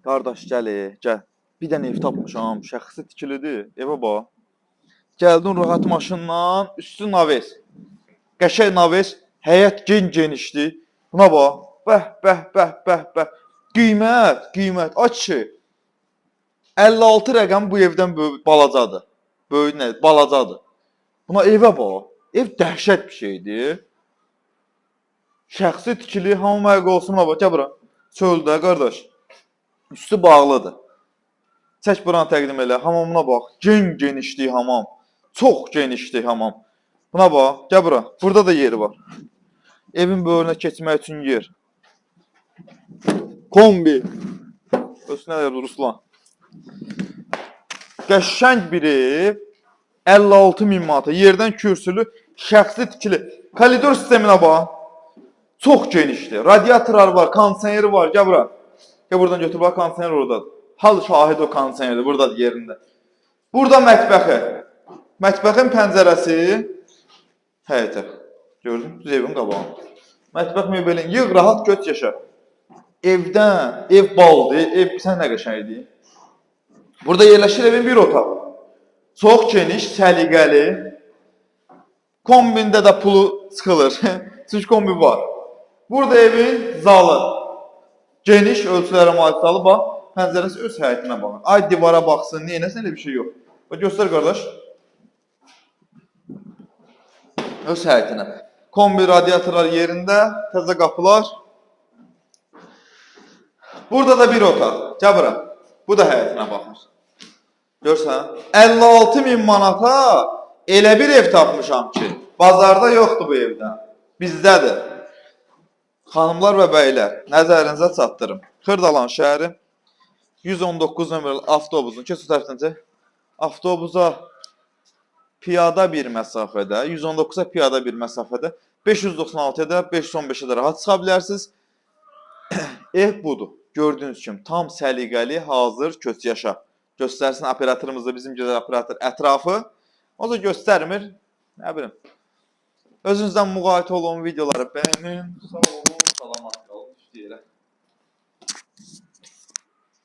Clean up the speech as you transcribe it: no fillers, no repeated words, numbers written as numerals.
Qardaş gəl, gəl. Bir dənə ev tapmışam, şəxsi tikilidir. Evə bax. Gəldin rahat maşınla, üstü naves. Qəşəng naves, həyət genişdir. Buna bax. Bəh, bəh, bəh, bəh, bəh. Qiymət. Aç ki. 56 rəqəm bu evdən balacadır. Böyük nə? Balacadır. Buna evə bax. Ev dəhşət bir şeydir. Şəxsi tikili, hamı ayaq olsun, buna bax. Gəl bura. Çöldə, qardaş. Üstü bağlıdır. Çək buranı təqdim elə. Hamamına bax. Genişlik hamam. Çox genişlik hamam. Buna bax. Gəl bura. Burada da yeri var. Evin böyrünə keçmək üçün yer. Kombi. Özünə də Ruslan. Qəşəng bir ev. 56 min manata. Yerdən kürsülü. Şəxsi tikili. Koridor sisteminə bax. Çox genişdir. Radiatorlar var. Kondisioneri var. Gəl bura. Gəl buradan götür bax. Kondisioner oradadır. Hal şahid o kondisionerdir. Buradadır yerində. Burada mətbəxi. Mətbəxin pəncərəsi. Həyətə. Gördün? Düz evin qabağında. Mətbəx möbelin. Yığ, rahat göt yaşa. Evdən. Ev baldır. Ev sən nə qəşəngdir. Burada yerləşir evin bir otağı. Çox geniş, səliqəli. Kombində də pulu çıxılır. Çünki kombi var. Burada evin zalı. Geniş ölçülərə malik zalı. Bax, pəncərəsi öz həyətinə baxır. Ay divara baxsın, neyləsin, elə bir şey yox. Bax, göstər qardaş. Öz həyətinə. Kombi radiatorlar yerində, təzə qapılar. Burada da bir otaq. Gəl bura. Bu da həyətinə baxır. Görsən, 56 min manata elə bir ev tapmışam ki, bazarda yoxdur bu evdən. Bizdədir. Xanımlar və bəylər, nəzərinizə çatdırım. Xırdalan şəhəri 119 nömrəli avtobusun, keç o tərəfdən avtobusa piyada bir məsafədə, 119-a piyada bir məsafədə, 596-ya da 515-ə də rahat çıxa bilərsiniz. Ev budur. Gördüyünüz kimi tam səliqəli, hazır, köç yaşa. Göstərsin operatorımız da bizim gözəl operator ətrafı. O da göstərmir. Nə bilim. Özünüzdən müğayət olun, videoları bəyənin. Sağ olun.